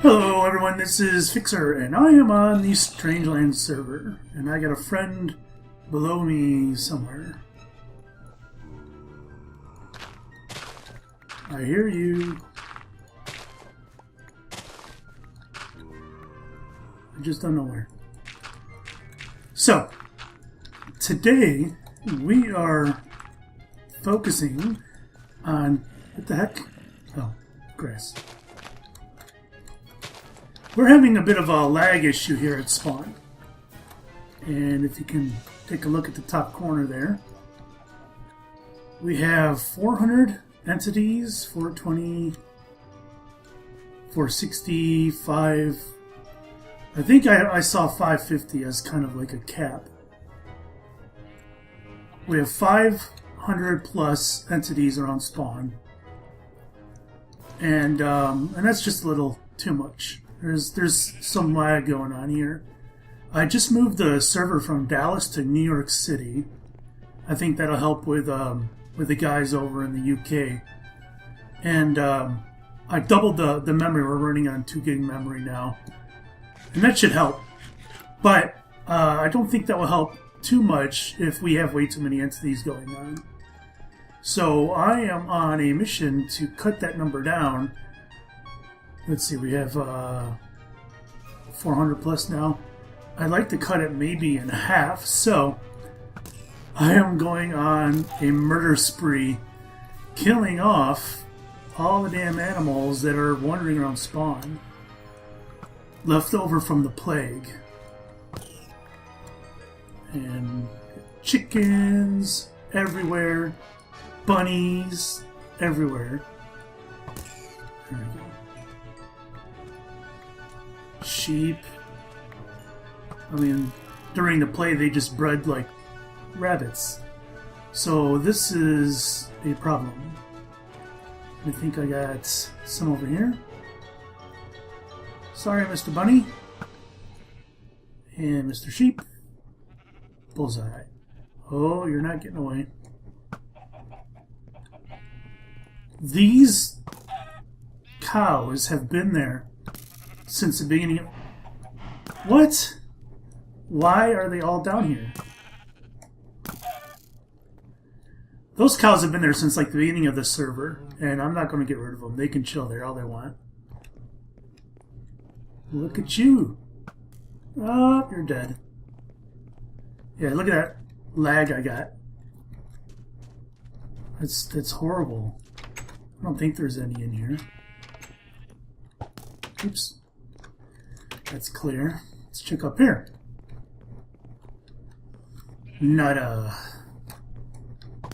Hello everyone, this is Fixxxer, and I am on the Strangelands server, and I got a friend below me somewhere. I hear you. I just don't know where. So, today we are focusing on, what the heck? Oh, grass. We're having a bit of a lag issue here at spawn. And if you can take a look at the top corner there, we have 400 entities, 420, 465. I think I saw 550 as kind of like a cap. We have 500 plus entities around spawn. And that's just a little too much. There's some lag going on here. I just moved the server from Dallas to New York City. I think that'll help with the guys over in the UK. And I doubled the memory. We're running on 2 gig memory now, and that should help. But I don't think that will help too much if we have way too many entities going on. So I am on a mission to cut that number down. Let's see, we have 400 plus now. I'd like to cut it maybe in half, so I am going on a murder spree, killing off all the damn animals that are wandering around spawn, left over from the plague. And chickens everywhere, bunnies everywhere. There we go. Sheep. I mean, during the play they just bred like rabbits. So this is a problem. I think I got some over here. Sorry, Mr. Bunny. And Mr. Sheep. Bullseye. Oh, you're not getting away. These cows have been there since the beginning of... What? Why are they all down here? Those cows have been there since like the beginning of the server, and I'm not going to get rid of them. They can chill there all they want. Look at you. Oh, you're dead. Yeah, look at that lag I got. That's horrible. I don't think there's any in here. Oops. That's clear. Let's check up here. Nada.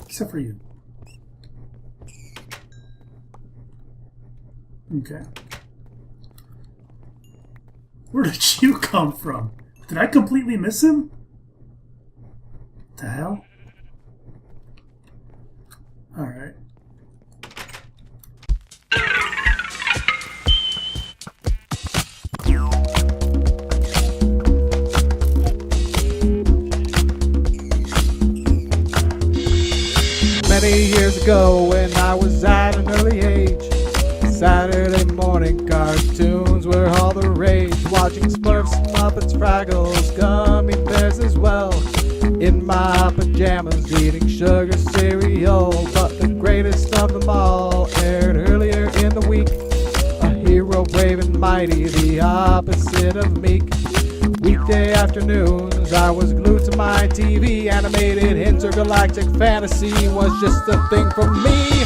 Except for you. Okay. Where did you come from? Did I completely miss him? What the hell? Alright. Many years ago when I was at an early age, Saturday morning cartoons were all the rage. Watching Smurfs, Muppets, Fraggles, Gummy Bears as well. In my pajamas eating sugar cereal. But the greatest of them all aired earlier in the week. A hero brave and mighty, the opposite of meek. Weekday afternoons, I was glued to my TV. Animated intergalactic fantasy was just a thing for me.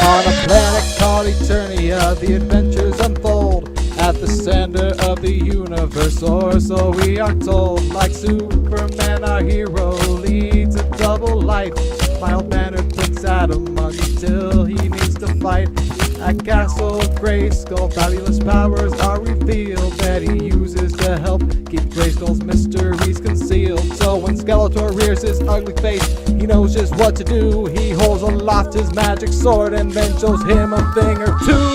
On a planet called Eternia, the adventures unfold at the center of the universe, or so we are told. Like Superman, our hero leads a double life. Mild-mannered Prince Adam until he needs to fight. At Castle Grayskull, fabulous powers are revealed that he uses to help keep Grayskull's mysteries concealed. So when Skeletor rears his ugly face, he knows just what to do. He holds aloft his magic sword and then shows him a thing or two.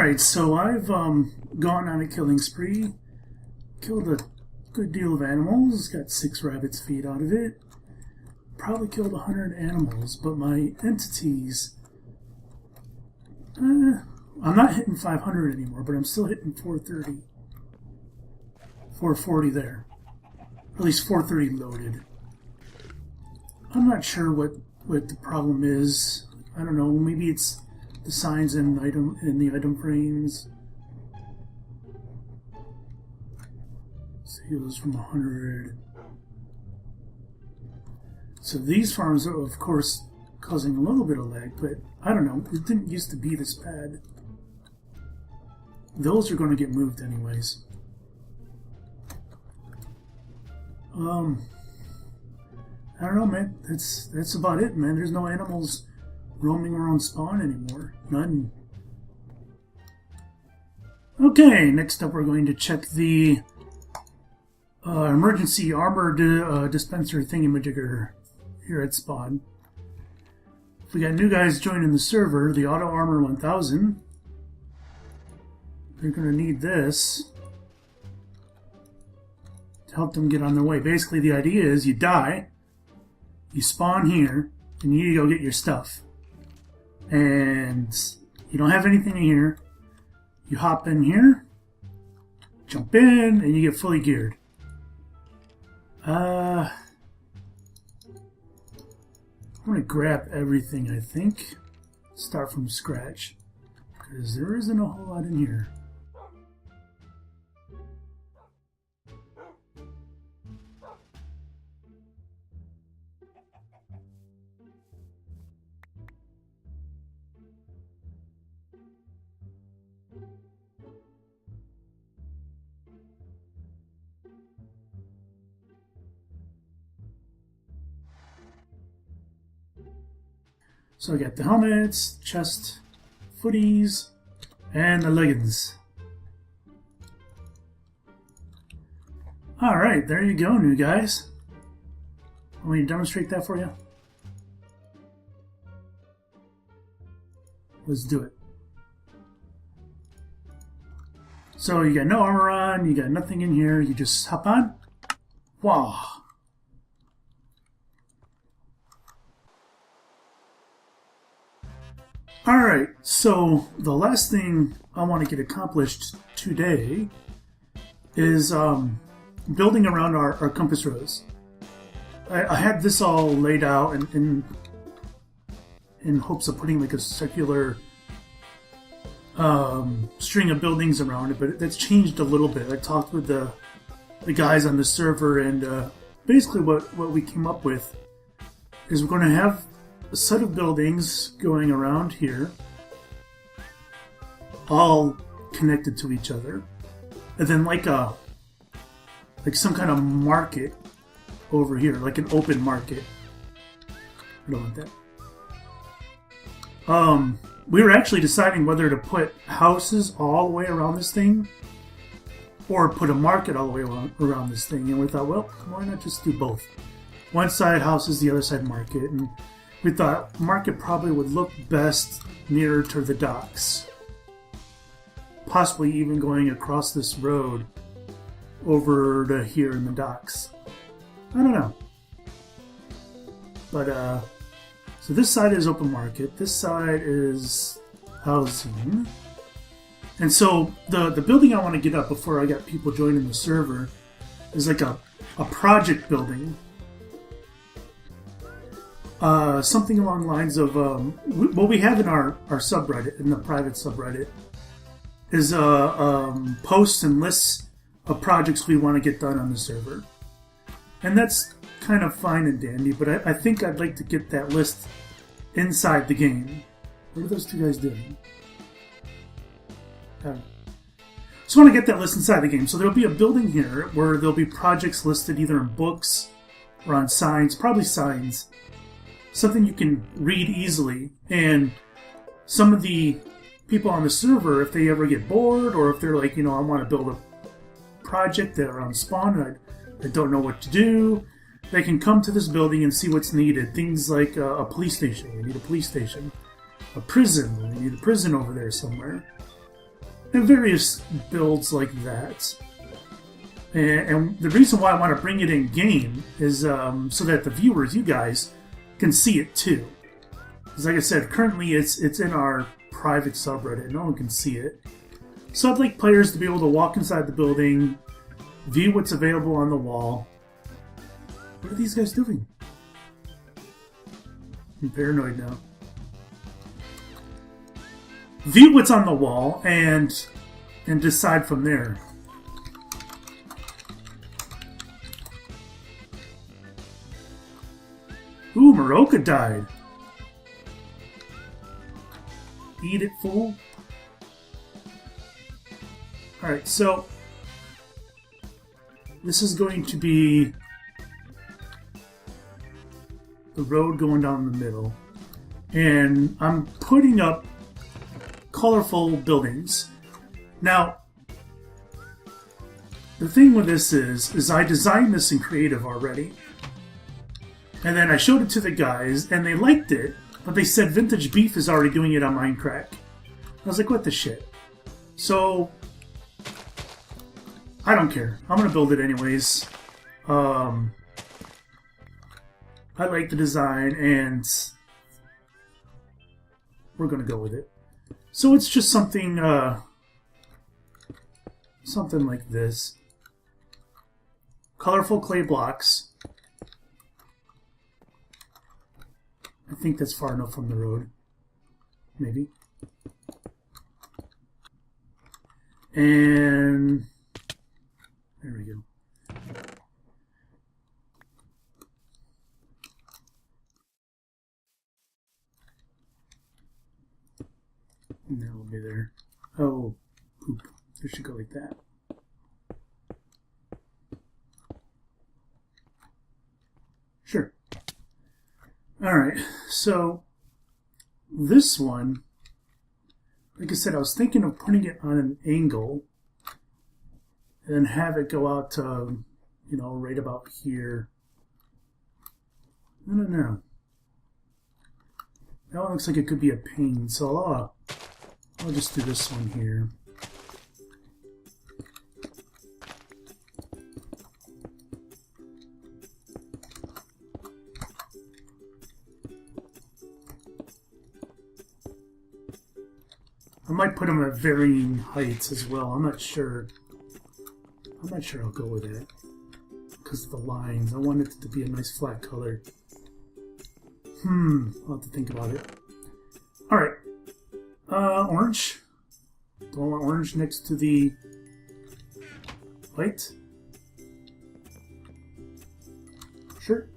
Alright, so I've gone on a killing spree. Killed a good deal of animals. Got 6 rabbits' feet out of it. Probably killed 100 animals, but my entities... I'm not hitting 500 anymore, but I'm still hitting 430. 440 there. Or at least 430 loaded. I'm not sure what the problem is. I don't know, maybe it's the signs in the item frames. Heals from 100. So these farms are, of course, causing a little bit of lag, but I don't know. It didn't used to be this bad. Those are going to get moved anyways. I don't know, man. That's about it, man. There's no animals roaming around spawn anymore. None. Okay, next up we're going to check the emergency armor dispenser thingamajigger here at spawn. If we got new guys joining the server, the Auto Armor 1000. They're going to need this to help them get on their way. Basically, the idea is you die, you spawn here, and you need to go get your stuff. And you don't have anything in here. You hop in here, jump in, and you get fully geared. I'm going to grab everything, I think. Start from scratch. Because there isn't a whole lot in here. So I got the helmets, chest, footies, and the leggings. Alright, there you go, new guys. Want me to demonstrate that for you? Let's do it. So you got no armor on, you got nothing in here, you just hop on. Wow. Alright, so the last thing I want to get accomplished today is building around our compass rose. I had this all laid out in hopes of putting like a circular string of buildings around it, but that's changed a little bit. I talked with the guys on the server, and basically what we came up with is we're going to have a set of buildings going around here, all connected to each other, and then like some kind of market over here, like an open market. I don't want that. We were actually deciding whether to put houses all the way around this thing, or put a market all the way around this thing, and we thought, well, why not just do both? One side houses, the other side market, and we thought market probably would look best nearer to the docks. Possibly even going across this road over to here in the docks. I don't know. But, so this side is open market. This side is housing. And so the building I want to get up before I got people joining the server is like a project building. Something along the lines of what we have in our subreddit, in the private subreddit, is posts and lists of projects we want to get done on the server. And that's kind of fine and dandy, but I think I'd like to get that list inside the game. What are those two guys doing? Just want to get that list inside the game. So there'll be a building here where there'll be projects listed either in books or on signs, probably signs. Something you can read easily, and some of the people on the server, if they ever get bored, or if they're like, I want to build a project that are on spawn and I don't know what to do, they can come to this building and see what's needed. Things like a police station, you need a police station. A prison, you need a prison over there somewhere. and various builds like that. And the reason why I want to bring it in game is so that the viewers, you guys, can see it too. Because like I said, currently it's in our private subreddit. No one can see it. So I'd like players to be able to walk inside the building, view what's available on the wall. What are these guys doing? I'm paranoid now. View what's on the wall and decide from there. Ooh, Maroka died. Eat it, fool. Alright, so this is going to be the road going down the middle. And I'm putting up colorful buildings. Now, the thing with this is I designed this in creative already. And then I showed it to the guys, and they liked it, but they said Vintage Beef is already doing it on Minecraft. I was like, what the shit? So, I don't care. I'm going to build it anyways. I like the design, and we're going to go with it. So it's just something, something like this. Colorful clay blocks. I think that's far enough from the road. Maybe. And there we go. And that will be there. Oh, poop. It should go like that. Sure. Alright, so this one, like I said, I was thinking of putting it on an angle and then have it go out to, you know, right about here. No. That one looks like it could be a pain, so I'll just do this one here. I might put them at varying heights as well. I'm not sure I'll go with it because of the lines. I want it to be a nice flat color. I'll have to think about it. Alright. Orange. Do I want orange next to the white? Sure.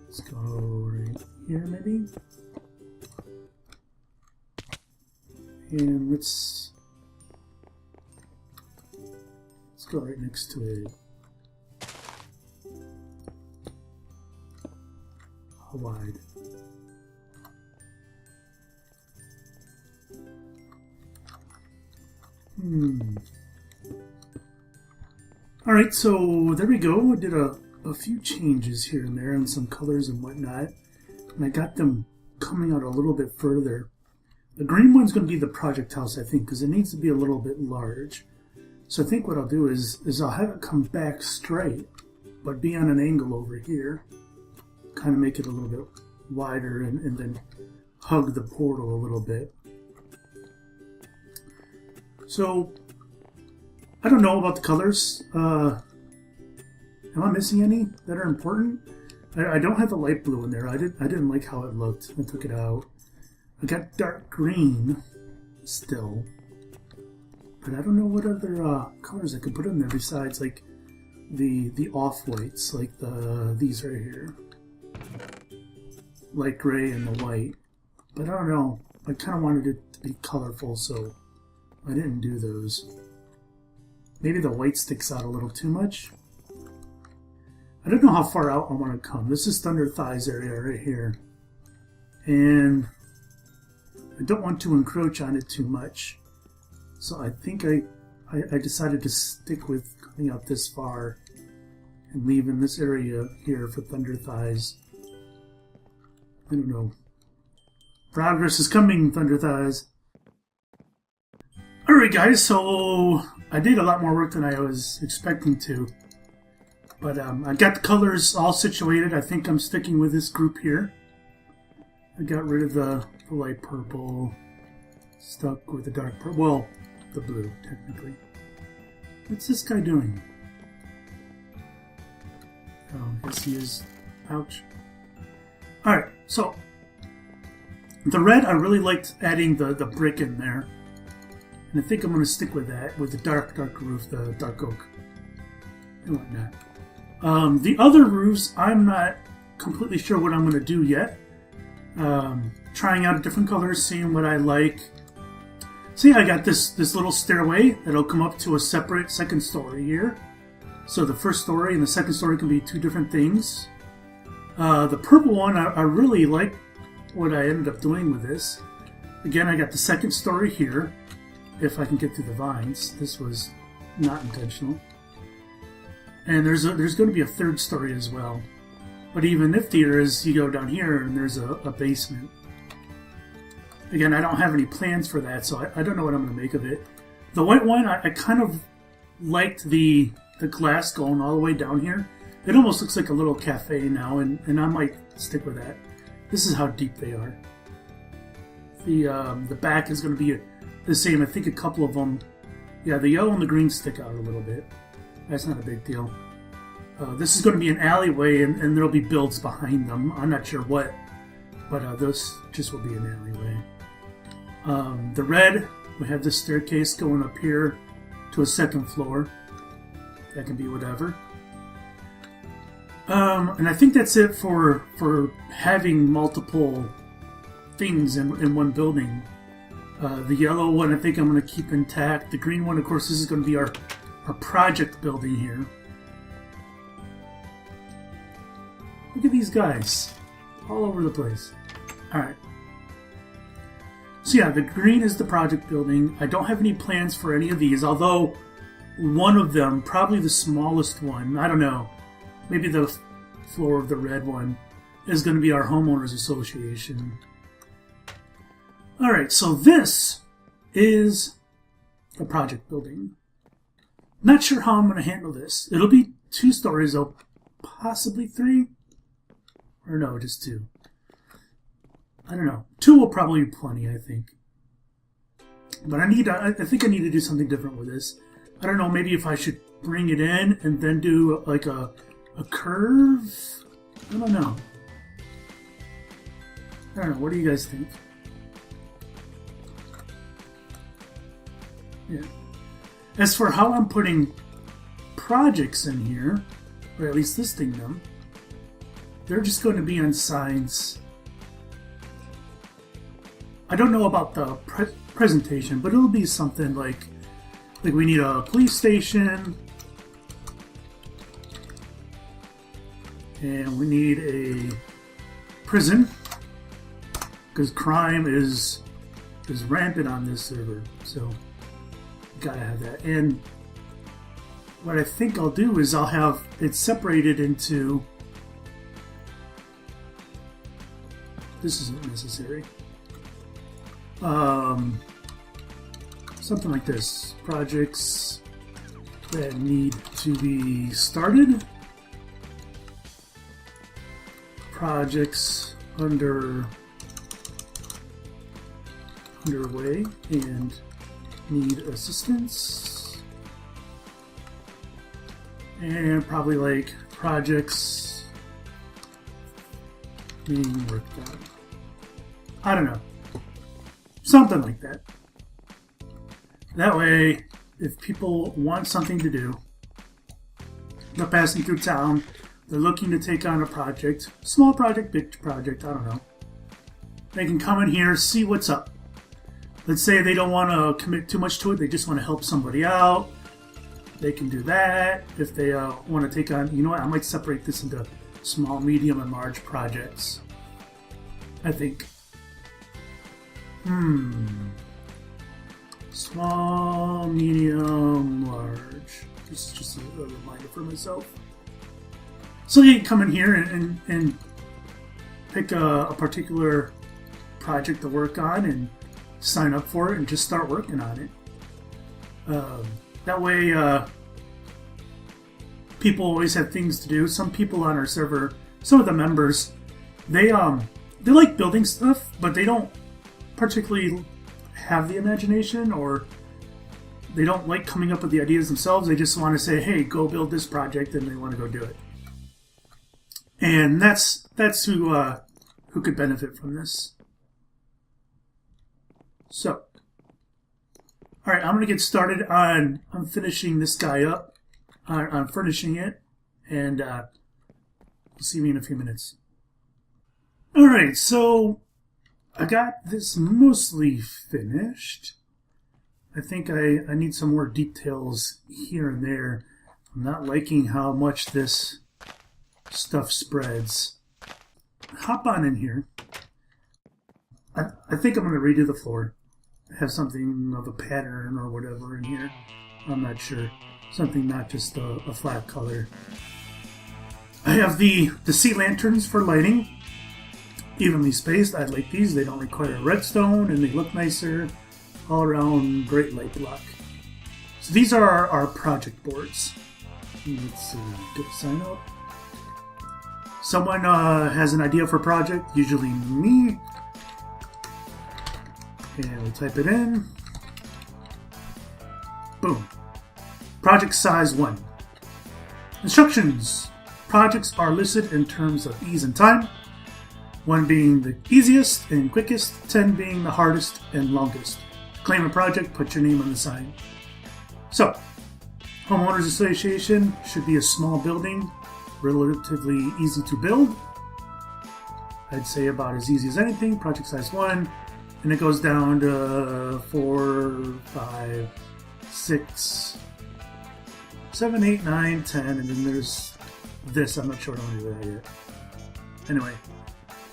Let's go right here, maybe. And let's go right next to it. How wide? Alright, so there we go. I did a few changes here and there and some colors and whatnot. And I got them coming out a little bit further. The green one's going to be the project house, I think, because it needs to be a little bit large. So I think what I'll do is I'll have it come back straight, but be on an angle over here. Kind of make it a little bit wider and then hug the portal a little bit. So, I don't know about the colors. Am I missing any that are important? I don't have the light blue in there. I didn't like how it looked. I took it out. I got dark green still, but I don't know what other colors I could put in there besides like the off-whites, like these right here, light gray and the white. But I don't know. I kind of wanted it to be colorful, so I didn't do those. Maybe the white sticks out a little too much. I don't know how far out I want to come. This is Thunder Thighs area right here, and I don't want to encroach on it too much, so I think I decided to stick with coming out this far and leaving this area here for Thunder Thighs. I don't know. Progress is coming, Thunder Thighs. Alright guys, so I did a lot more work than I was expecting to. But I got the colors all situated. I think I'm sticking with this group here. I got rid of the light purple. Stuck with the dark purple. Well, the blue, technically. What's this guy doing? Oh, I guess he is... Ouch. Alright, so... The red, I really liked adding the brick in there. And I think I'm going to stick with that, with the dark roof, the dark oak, and whatnot. The other roofs, I'm not completely sure what I'm going to do yet. Trying out different colors, seeing what I like. See, I got this little stairway that'll come up to a separate second story here. So the first story and the second story can be two different things. The purple one, I really like what I ended up doing with this. Again, I got the second story here. If I can get through the vines. This was not intentional. And there's going to be a third story as well. But even niftier is you go down here and there's a basement. Again, I don't have any plans for that, so I don't know what I'm going to make of it. The white one, I kind of liked the glass going all the way down here. It almost looks like a little cafe now, and I might stick with that. This is how deep they are. The back is going to be the same. I think a couple of them, yeah, the yellow and the green stick out a little bit. That's not a big deal. This is going to be an alleyway, and there'll be builds behind them. I'm not sure what, but this just will be an alleyway. The red, we have this staircase going up here to a second floor. That can be whatever. And I think that's it for having multiple things in one building. The yellow one I think I'm going to keep intact. The green one, of course, this is going to be our project building here. Look at these guys. All over the place. Alright. So yeah, the green is the project building. I don't have any plans for any of these, although one of them, probably the smallest one, I don't know, maybe the floor of the red one, is going to be our homeowners association. Alright, so this is the project building. Not sure how I'm going to handle this. It'll be 2 stories, though, possibly 3? Or no, just 2. I don't know. 2 will probably be plenty, I think. But I think I need to do something different with this. I don't know, maybe if I should bring it in and then do like a curve? I don't know. What do you guys think? Yeah. As for how I'm putting projects in here, or at least listing them, they're just going to be on signs. I don't know about the presentation, but it'll be something like we need a police station, and we need a prison, because crime is rampant on this server, so gotta have that. And what I think I'll do is I'll have it separated into... This isn't necessary. Something like this. Projects that need to be started. Projects underway and need assistance. And probably like projects being worked on. I don't know. Something like that. That way, if people want something to do, they're passing through town, they're looking to take on a project, small project, big project, I don't know. They can come in here, see what's up. Let's say they don't want to commit too much to it, they just want to help somebody out. They can do that. If they want to take on, you know what, I might separate this into small, medium, and large projects. I think. Small, medium, large. Just a reminder for myself. So you can come in here and pick a particular project to work on and sign up for it and just start working on it. That way, people always have things to do. Some people on our server, some of the members, they like building stuff, but they don't particularly have the imagination, or they don't like coming up with the ideas themselves. They just want to say, hey, go build this project, and they want to go do it. And that's who could benefit from this. So, all right, I'm going to get started on finishing this guy up, on furnishing it, and we'll see me in a few minutes. All right, so I got this mostly finished. I think I need some more details here and there. I'm not liking how much this stuff spreads. Hop on in here. I think I'm going to redo the floor. Have something of a pattern or whatever in here. I'm not sure. Something not just a flat color. I have the sea lanterns for lighting. Evenly spaced. I like these. They don't require redstone and they look nicer. All around great light block. So these are our project boards. Let's see, get a sign up. Someone has an idea for a project, usually me. And we'll type it in. Boom. Project size 1. Instructions. Projects are listed in terms of ease and time. 1 being the easiest and quickest, 10 being the hardest and longest. Claim a project, put your name on the sign. So, Homeowners Association should be a small building, relatively easy to build. I'd say about as easy as anything, project size 1. And it goes down to 4, 5, 6, 7, 8, 9, 10, and then there's this. I'm not sure what I'm going to do that yet. Anyway,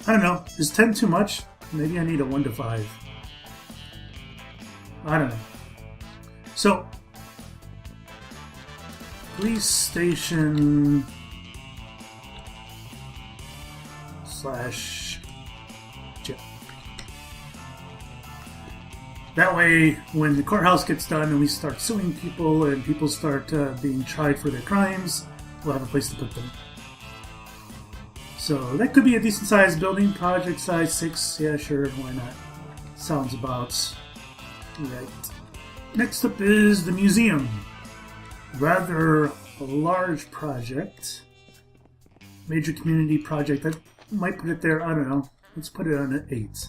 I don't know. Is 10 too much? Maybe I need a 1 to 5. I don't know. So, police station / jail. That way, when the courthouse gets done and we start suing people and people start being tried for their crimes, we'll have a place to put them. So that could be a decent sized building. Project size 6, yeah, sure, why not? Sounds about right. Next up is the museum. Rather a large project. Major community project. I might put it there, I don't know. Let's put it on an 8.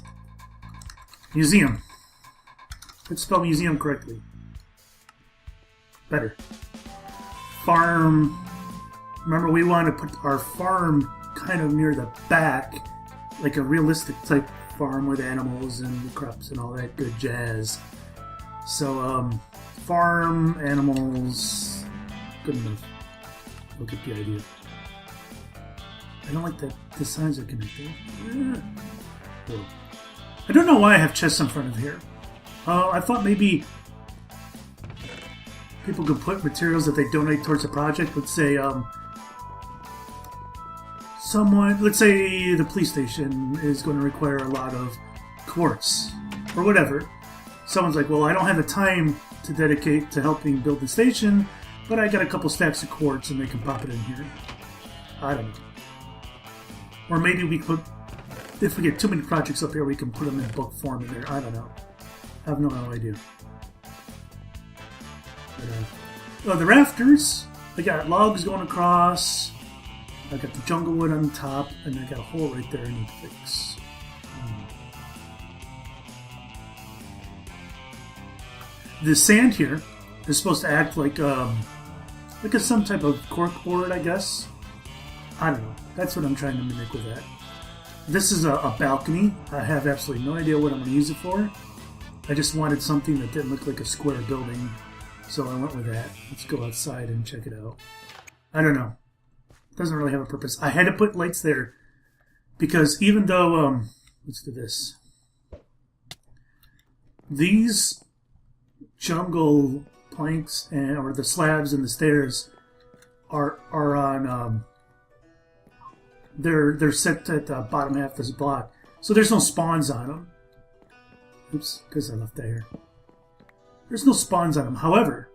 Museum. Let's spell museum correctly. Better. Farm. Remember, we want to put our farm kind of near the back, like a realistic type farm with animals and crops and all that good jazz. So, farm, animals, good enough. We'll get the idea. I don't like that the signs are connected. Cool. I don't know why I have chests in front of here. I thought maybe people could put materials that they donate towards a project. Let's say, let's say the police station is going to require a lot of quartz or whatever. Someone's like, well, I don't have the time to dedicate to helping build the station, but I got a couple stacks of quartz and they can pop it in here. I don't know. Or maybe we could, if we get too many projects up here, we can put them in book form in there. I don't know. I have no idea. But, the rafters, I got logs going across. I got the jungle wood on the top, and I got a hole right there I need to fix. The sand here is supposed to act like some type of cork board, I guess. I don't know. That's what I'm trying to mimic with that. This is a balcony. I have absolutely no idea what I'm going to use it for. I just wanted something that didn't look like a square building, so I went with that. Let's go outside and check it out. I don't know. It doesn't really have a purpose. I had to put lights there because even though, let's do this. These jungle planks or the slabs and the stairs are on they're set at the bottom half of this block, so there's no spawns on them. Oops, because I left that here. There's no spawns on them. However,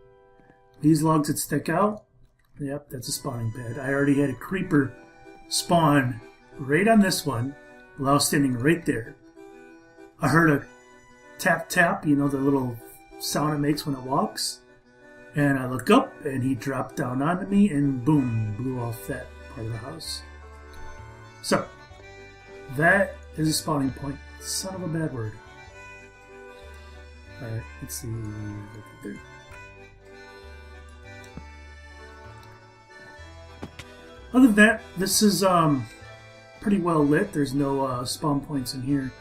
these logs that stick out, yep, that's a spawning pad. I already had a creeper spawn right on this one while I was standing right there. I heard a tap tap, you know, the little sound it makes when it walks. And I look up and he dropped down onto me and boom, blew off that part of the house. So, that is a spawning point. Son of a bad word. Alright, let's see. There. Other than that, this is pretty well lit. There's no spawn points in here.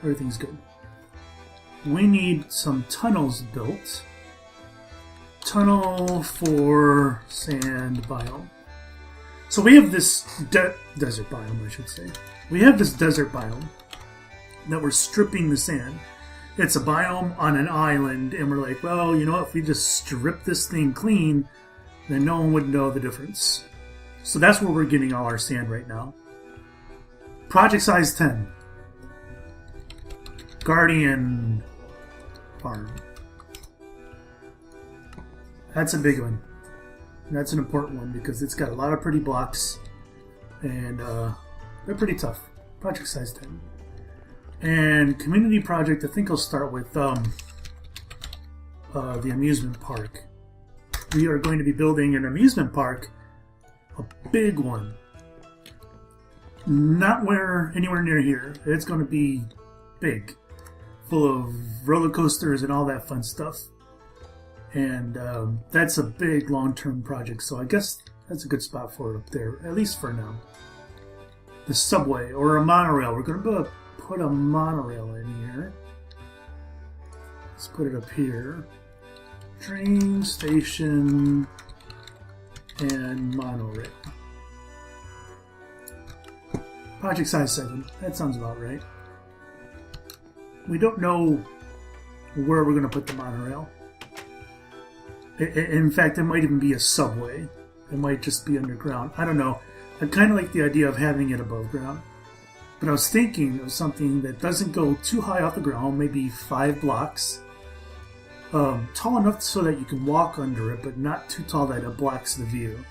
Everything's good. We need some tunnels built. Tunnel for sand biome. So we have this desert biome, I should say. We have this desert biome that we're stripping the sand. It's a biome on an island, and we're like, well, you know what? If we just strip this thing clean, then no one would know the difference. So that's where we're getting all our sand right now. Project size 10. Guardian farm. That's a big one. That's an important one because it's got a lot of pretty blocks, and they're pretty tough. Project size 10. And community project, I think I'll start with the amusement park. We are going to be building an amusement park, a big one. Not anywhere near here. It's going to be big, full of roller coasters and all that fun stuff. And that's a big long-term project, so I guess that's a good spot for it up there, at least for now. The subway, or a monorail. We're going to put a monorail in here. Let's put it up here. Train station and monorail. Project size 7. That sounds about right. We don't know where we're going to put the monorail. In fact, it might even be a subway. It might just be underground. I don't know. I kind of like the idea of having it above ground. But I was thinking of something that doesn't go too high off the ground, maybe 5 blocks. Tall enough so that you can walk under it, but not too tall that it blocks the view.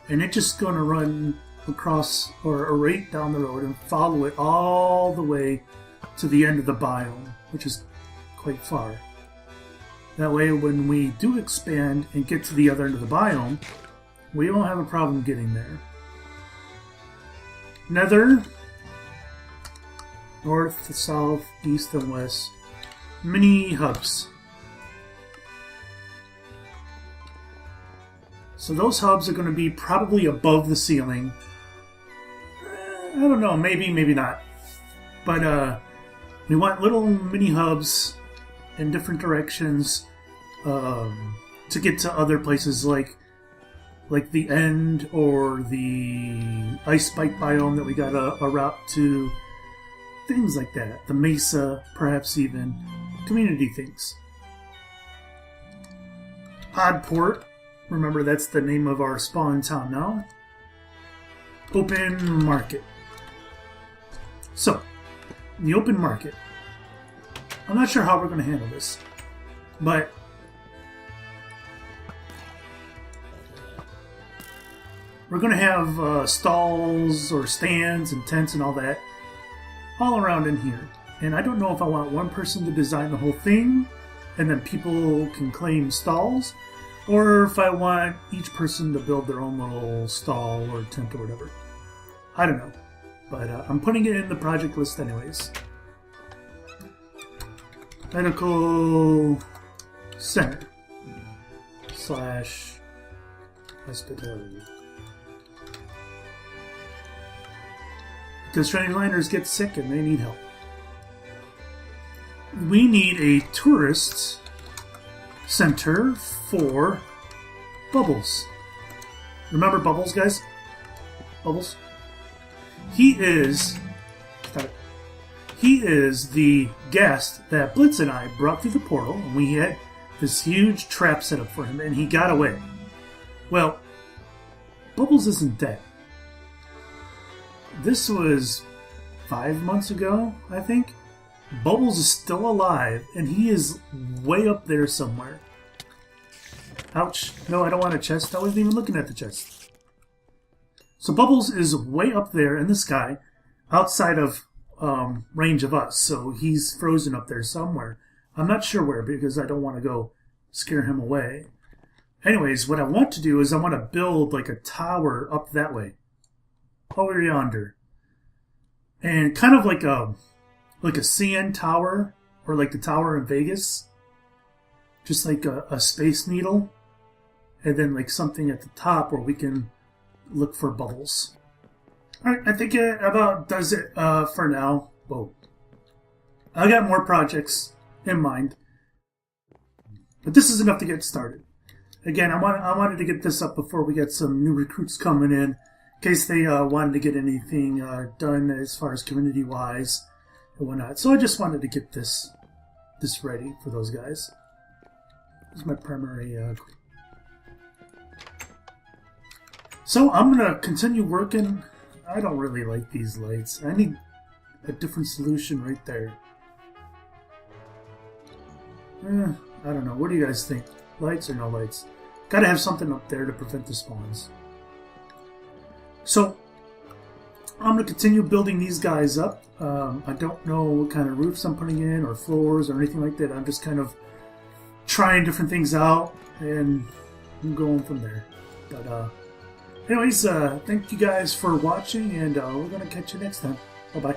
And it's just going to run across or right down the road and follow it all the way to the end of the biome, which is quite far. That way, when we do expand and get to the other end of the biome, we won't have a problem getting there. Nether, north, south, east, and west. Mini hubs. So those hubs are going to be probably above the ceiling. I don't know, maybe, maybe not. But we want little mini hubs in different directions to get to other places like the end or the ice spike biome that we got a route to. Things like that. The mesa, perhaps even. Community things. Oddport. Remember, that's the name of our spawn town now. Open market. So, the open market. I'm not sure how we're going to handle this, but we're going to have stalls or stands and tents and all that all around in here. And I don't know if I want one person to design the whole thing and then people can claim stalls, or if I want each person to build their own little stall or tent or whatever. I don't know. But I'm putting it in the project list anyways. Medical center / hospitality. Because Strangelanders get sick and they need help. We need a tourist center for Bubbles. Remember Bubbles, guys? Bubbles? He is the guest that Blitz and I brought through the portal, and we had this huge trap set up for him, and he got away. Well, Bubbles isn't dead. This was 5 months ago, I think. Bubbles is still alive, and he is way up there somewhere. Ouch. No, I don't want a chest. I wasn't even looking at the chest. So Bubbles is way up there in the sky, outside of range of us. So he's frozen up there somewhere. I'm not sure where, because I don't want to go scare him away. Anyways, what I want to do is I want to build like a tower up that way. Over yonder. And kind of like a CN tower, or like the tower in Vegas. Just like a space needle. And then like something at the top where we can look for bubbles. Alright, I think it about does it for now. Whoa. I got more projects in mind. But this is enough to get started. Again, I wanted to get this up before we get some new recruits coming in case they wanted to get anything done as far as community-wise and whatnot. So I just wanted to get this ready for those guys. This is my primary... So I'm going to continue working. I don't really like these lights. I need a different solution right there. I don't know. What do you guys think? Lights or no lights? Gotta have something up there to prevent the spawns. So, I'm going to continue building these guys up. I don't know what kind of roofs I'm putting in, or floors, or anything like that. I'm just kind of trying different things out, and I'm going from there. But, anyways, thank you guys for watching, and we're going to catch you next time. Bye-bye.